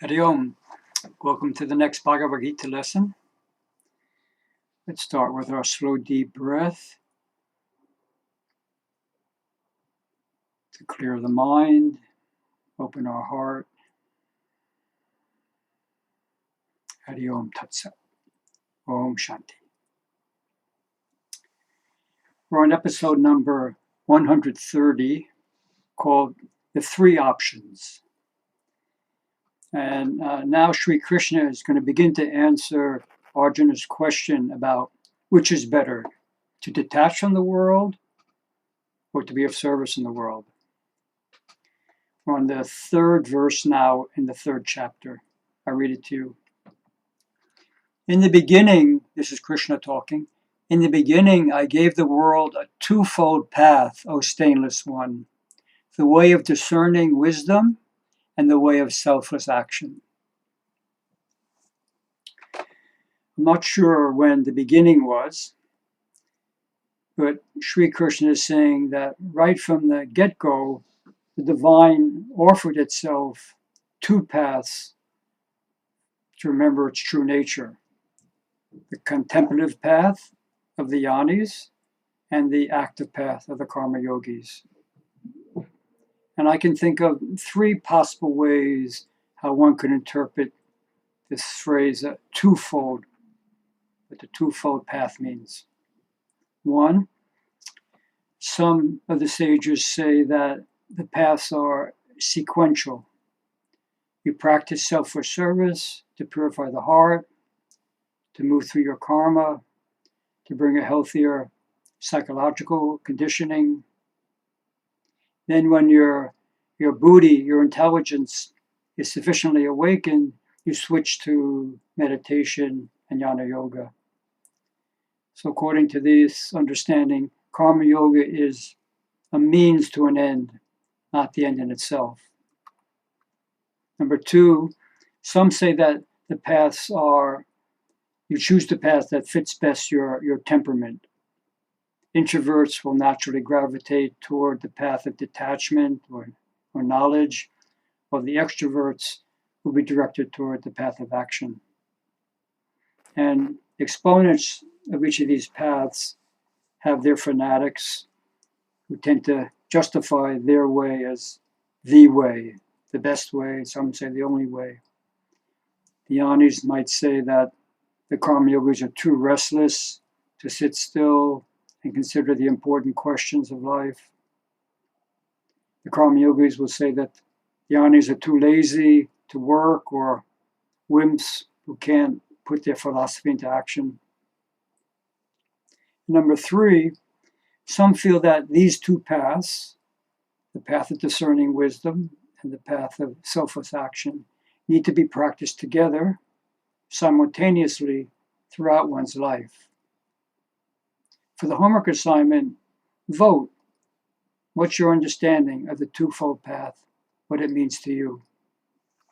Hari Om. Welcome to the next Bhagavad Gita lesson. Let's start with our slow, deep breath to clear the mind, open our heart. Hari Om Tat Sat. Om Shanti. We're on episode number 130 called The Three Options. And now Sri Krishna is going to begin to answer Arjuna's question about which is better, to detach from the world or to be of service in the world. We're on the third verse now in the third chapter. I read it to you. In the beginning, this is Krishna talking, in the beginning I gave the world a twofold path, O stainless one, the way of discerning wisdom and the way of selfless action. I'm not sure when the beginning was, but Sri Krishna is saying that right from the get-go, the divine offered itself two paths to remember its true nature. The contemplative path of the yanis and the active path of the karma yogis. And I can think of three possible ways how one could interpret this phrase, twofold, what the twofold path means. One, some of the sages say that the paths are sequential. You practice selfless service to purify the heart, to move through your karma, to bring a healthier psychological conditioning. Then when your buddhi, your intelligence is sufficiently awakened, you switch to meditation and jnana yoga. So according to this understanding, karma yoga is a means to an end, not the end in itself. Number two, some say that the paths are, you choose the path that fits best your temperament. Introverts will naturally gravitate toward the path of detachment or knowledge, while the extroverts will be directed toward the path of action. And exponents of each of these paths have their fanatics who tend to justify their way as the way, the best way, some say the only way. The yanis might say that the karma yogis are too restless to sit still and consider the important questions of life. The karma yogis will say that the yanis are too lazy to work, or wimps who can't put their philosophy into action. Number three, some feel that these two paths, the path of discerning wisdom and the path of selfless action, need to be practiced together simultaneously throughout one's life. For the homework assignment, vote. What's your understanding of the twofold path, what it means to you?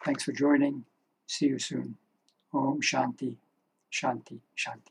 Thanks for joining. See you soon. Om Shanti, Shanti, Shanti.